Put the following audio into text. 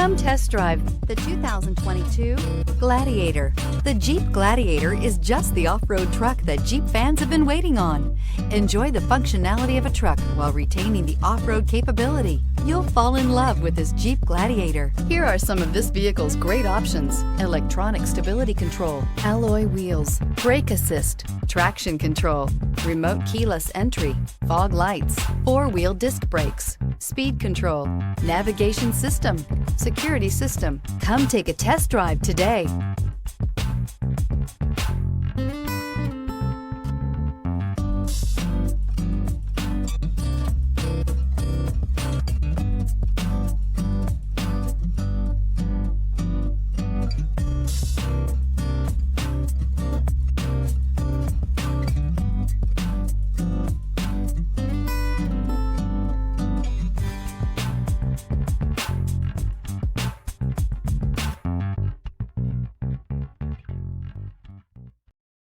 Come test drive the 2022 Gladiator. The Jeep Gladiator is just the off-road truck that Jeep fans have been waiting on. Enjoy the functionality of a truck while retaining the off-road capability. You'll fall in love with this Jeep Gladiator. Here are some of this vehicle's great options: electronic stability control, alloy wheels, brake assist, traction control, remote keyless entry, fog lights, four-wheel disc brakes, speed control, navigation system, security system. Come take a test drive today.